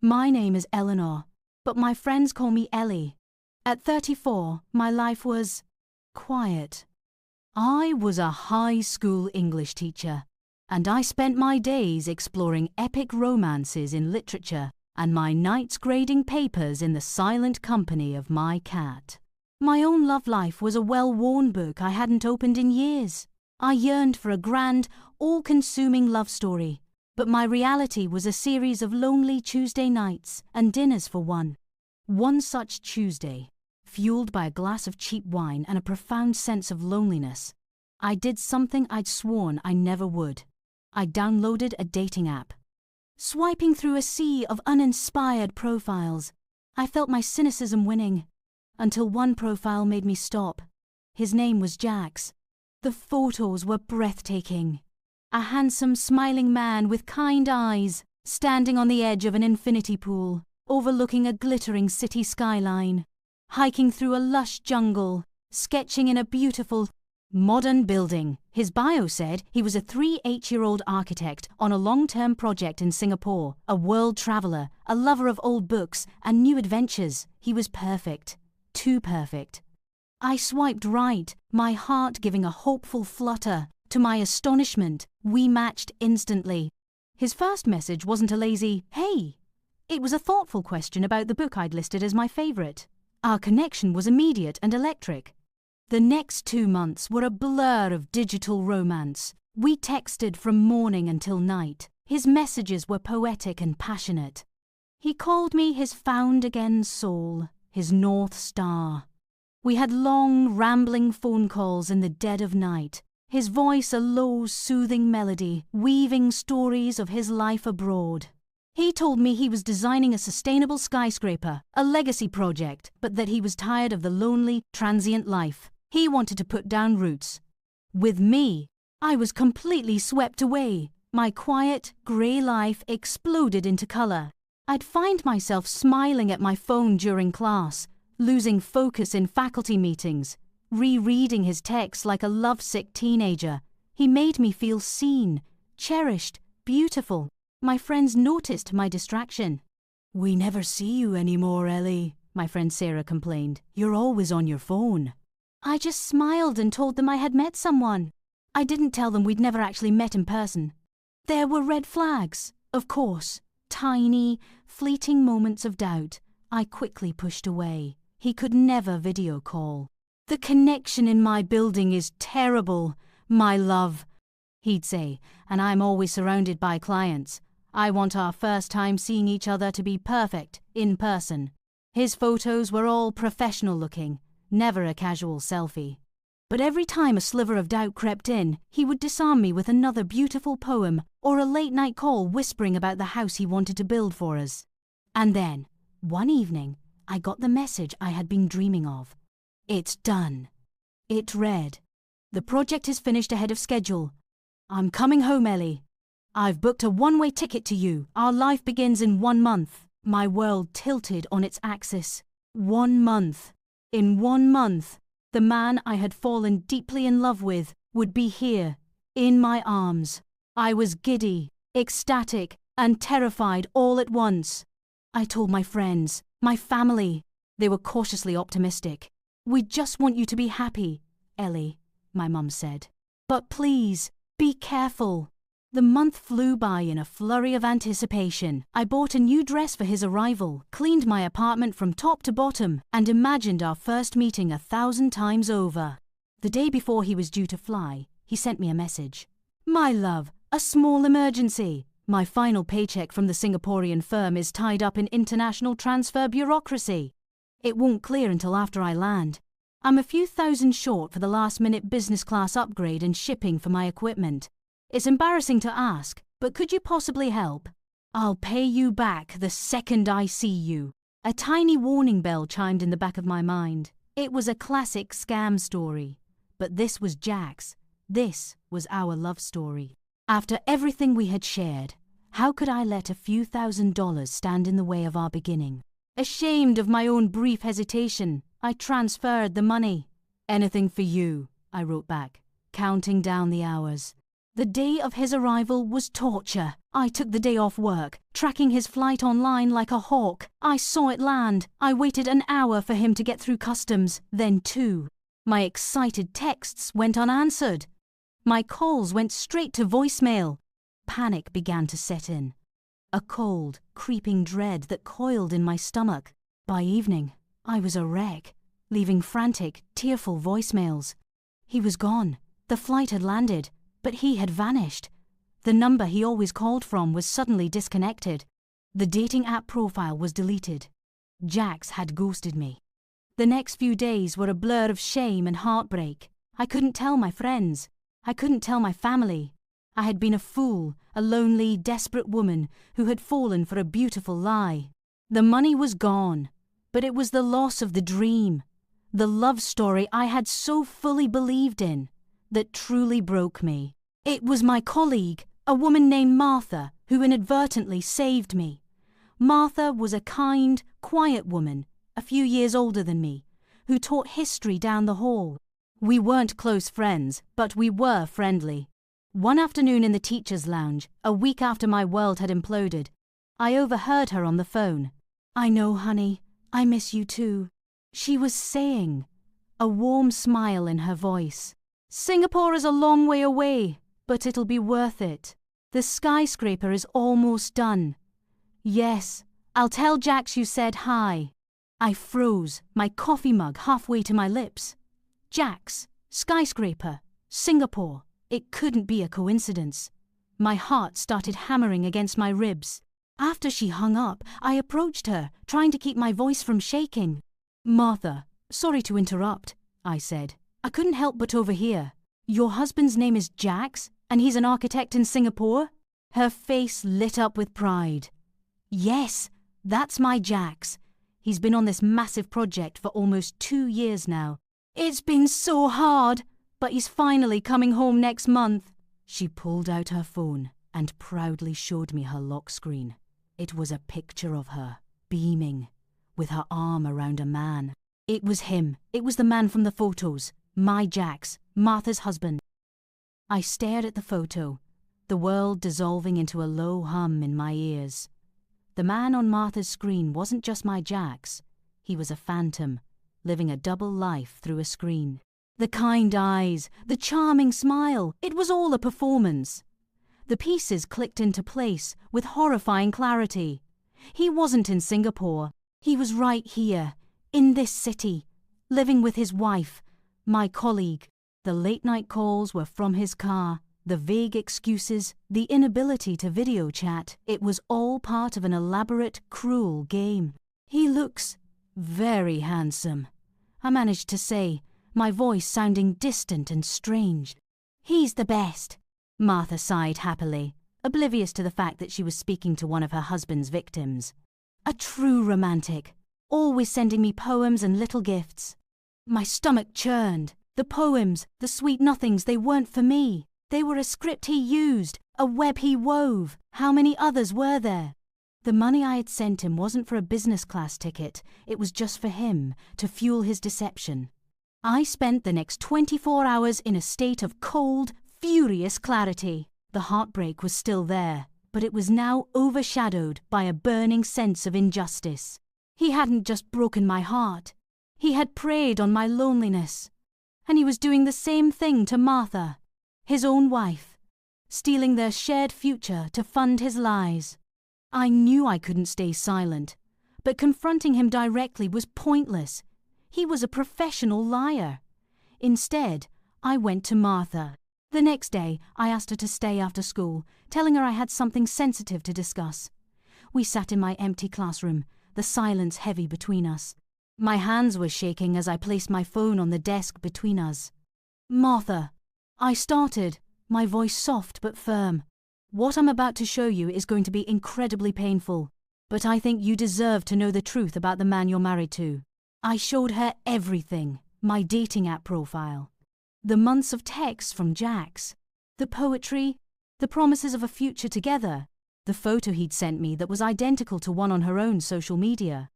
My name is Eleanor, but my friends call me Ellie. At 34, my life was quiet. I was a high school English teacher, and I spent my days exploring epic romances in literature and my nights grading papers in the silent company of my cat. My own love life was a well-worn book I hadn't opened in years. I yearned for a grand, all-consuming love story, but my reality was a series of lonely Tuesday nights and dinners for one. One such Tuesday, fueled by a glass of cheap wine and a profound sense of loneliness, I did something I'd sworn I never would. I downloaded a dating app. Swiping through a sea of uninspired profiles, I felt my cynicism winning, until one profile made me stop. His name was Jax. The photos were breathtaking. A handsome, smiling man with kind eyes, standing on the edge of an infinity pool, overlooking a glittering city skyline, hiking through a lush jungle, sketching in a beautiful, modern building. His bio said he was a 38-year-old architect on a long-term project in Singapore, a world traveller, a lover of old books and new adventures. He was perfect. Too perfect. I swiped right, my heart giving a hopeful flutter. To my astonishment, we matched instantly. His first message wasn't a lazy, "Hey." It was a thoughtful question about the book I'd listed as my favourite. Our connection was immediate and electric. The next 2 months were a blur of digital romance. We texted from morning until night. His messages were poetic and passionate. He called me his found-again soul, his North Star. We had long, rambling phone calls in the dead of night, his voice a low, soothing melody, weaving stories of his life abroad. He told me he was designing a sustainable skyscraper, a legacy project, but that he was tired of the lonely, transient life. He wanted to put down roots. With me, I was completely swept away. My quiet, grey life exploded into colour. I'd find myself smiling at my phone during class, losing focus in faculty meetings, rereading his texts like a lovesick teenager. He made me feel seen, cherished, beautiful. My friends noticed my distraction. "We never see you anymore, Ellie," my friend Sarah complained. "You're always on your phone." I just smiled and told them I had met someone. I didn't tell them we'd never actually met in person. There were red flags, of course, tiny, fleeting moments of doubt I quickly pushed away. He could never video call. "The connection in my building is terrible, my love," he'd say, "and I'm always surrounded by clients. I want our first time seeing each other to be perfect, in person." His photos were all professional looking, never a casual selfie. But every time a sliver of doubt crept in, he would disarm me with another beautiful poem or a late-night call whispering about the house he wanted to build for us. And then, one evening, I got the message I had been dreaming of. "It's done." It read, "The project is finished ahead of schedule. I'm coming home, Ellie. I've booked a one-way ticket to you. Our life begins in 1 month." My world tilted on its axis. 1 month. In 1 month, the man I had fallen deeply in love with would be here, in my arms. I was giddy, ecstatic, and terrified all at once. I told my friends, my family. They were cautiously optimistic. "We just want you to be happy, Ellie," my mum said. "But please, be careful." The month flew by in a flurry of anticipation. I bought a new dress for his arrival, cleaned my apartment from top to bottom, and imagined our first meeting 1,000 times over. The day before he was due to fly, he sent me a message. "My love, a small emergency. My final paycheck from the Singaporean firm is tied up in international transfer bureaucracy. It won't clear until after I land. I'm a few thousand short for the last-minute business class upgrade and shipping for my equipment. It's embarrassing to ask, but could you possibly help? I'll pay you back the second I see you." A tiny warning bell chimed in the back of my mind. It was a classic scam story. But this was Jack's. This was our love story. After everything we had shared, how could I let a few $1,000s stand in the way of our beginning? Ashamed of my own brief hesitation, I transferred the money. "Anything for you," I wrote back, counting down the hours. The day of his arrival was torture. I took the day off work, tracking his flight online like a hawk. I saw it land. I waited an hour for him to get through customs, then 2. My excited texts went unanswered. My calls went straight to voicemail. Panic began to set in. A cold, creeping dread that coiled in my stomach. By evening, I was a wreck, leaving frantic, tearful voicemails. He was gone. The flight had landed, but he had vanished. The number he always called from was suddenly disconnected. The dating app profile was deleted. Jax had ghosted me. The next few days were a blur of shame and heartbreak. I couldn't tell my friends. I couldn't tell my family. I had been a fool, a lonely, desperate woman who had fallen for a beautiful lie. The money was gone, but it was the loss of the dream, the love story I had so fully believed in, that truly broke me. It was my colleague, a woman named Martha, who inadvertently saved me. Martha was a kind, quiet woman, a few years older than me, who taught history down the hall. We weren't close friends, but we were friendly. One afternoon in the teacher's lounge, a week after my world had imploded, I overheard her on the phone. "I know, honey, I miss you too," she was saying, a warm smile in her voice. "Singapore is a long way away, but it'll be worth it. The skyscraper is almost done. Yes, I'll tell Jax you said hi." I froze, my coffee mug halfway to my lips. Jax, skyscraper, Singapore. It couldn't be a coincidence. My heart started hammering against my ribs. After she hung up, I approached her, trying to keep my voice from shaking. "Martha, sorry to interrupt," I said. "I couldn't help but overhear. Your husband's name is Jax, and he's an architect in Singapore?" Her face lit up with pride. "Yes, that's my Jax. He's been on this massive project for almost 2 years now. It's been so hard, but he's finally coming home next month." She pulled out her phone and proudly showed me her lock screen. It was a picture of her, beaming, with her arm around a man. It was him. It was the man from the photos. My Jax, Martha's husband. I stared at the photo, the world dissolving into a low hum in my ears. The man on Martha's screen wasn't just my Jax. He was a phantom, living a double life through a screen. The kind eyes, the charming smile, it was all a performance. The pieces clicked into place with horrifying clarity. He wasn't in Singapore. He was right here, in this city, living with his wife, my colleague. The late-night calls were from his car. The vague excuses, the inability to video chat, it was all part of an elaborate, cruel game. "He looks very handsome," I managed to say, my voice sounding distant and strange. "He's the best," Martha sighed happily, oblivious to the fact that she was speaking to one of her husband's victims. "A true romantic, always sending me poems and little gifts." My stomach churned. The poems, the sweet nothings, they weren't for me. They were a script he used, a web he wove. How many others were there? The money I had sent him wasn't for a business class ticket. It was just for him, to fuel his deception. I spent the next 24 hours in a state of cold, furious clarity. The heartbreak was still there, but it was now overshadowed by a burning sense of injustice. He hadn't just broken my heart. He had preyed on my loneliness. And he was doing the same thing to Martha, his own wife, stealing their shared future to fund his lies. I knew I couldn't stay silent, but confronting him directly was pointless. He was a professional liar. Instead, I went to Martha. The next day, I asked her to stay after school, telling her I had something sensitive to discuss. We sat in my empty classroom, the silence heavy between us. My hands were shaking as I placed my phone on the desk between us. "Martha," I started, my voice soft but firm. "What I'm about to show you is going to be incredibly painful, but I think you deserve to know the truth about the man you're married to." I showed her everything, my dating app profile, the months of texts from Jax, the poetry, the promises of a future together, the photo he'd sent me that was identical to one on her own social media.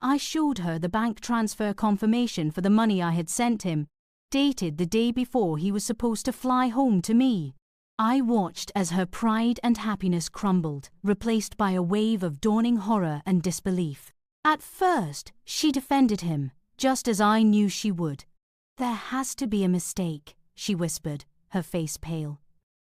I showed her the bank transfer confirmation for the money I had sent him, dated the day before he was supposed to fly home to me. I watched as her pride and happiness crumbled, replaced by a wave of dawning horror and disbelief. At first, she defended him, just as I knew she would. "There has to be a mistake," she whispered, her face pale.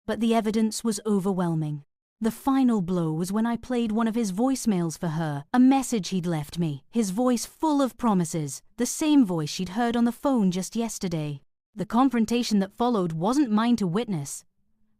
But the evidence was overwhelming. The final blow was when I played one of his voicemails for her, a message he'd left me, his voice full of promises, the same voice she'd heard on the phone just yesterday. The confrontation that followed wasn't mine to witness.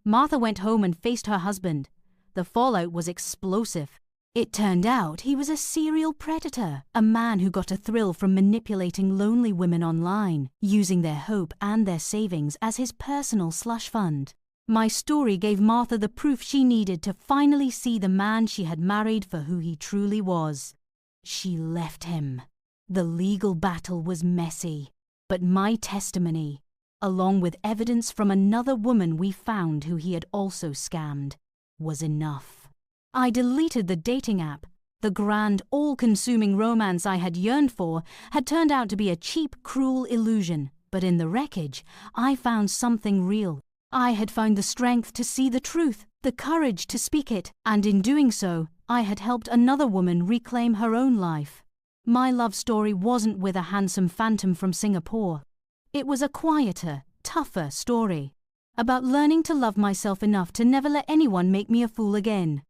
Martha went home and faced her husband. The fallout was explosive. It turned out he was a serial predator, a man who got a thrill from manipulating lonely women online, using their hope and their savings as his personal slush fund. My story gave Martha the proof she needed to finally see the man she had married for who he truly was. She left him. The legal battle was messy, but my testimony, along with evidence from another woman we found who he had also scammed, was enough. I deleted the dating app. The grand, all-consuming romance I had yearned for had turned out to be a cheap, cruel illusion. But in the wreckage, I found something real. I had found the strength to see the truth, the courage to speak it, and in doing so, I had helped another woman reclaim her own life. My love story wasn't with a handsome phantom from Singapore. It was a quieter, tougher story, about learning to love myself enough to never let anyone make me a fool again.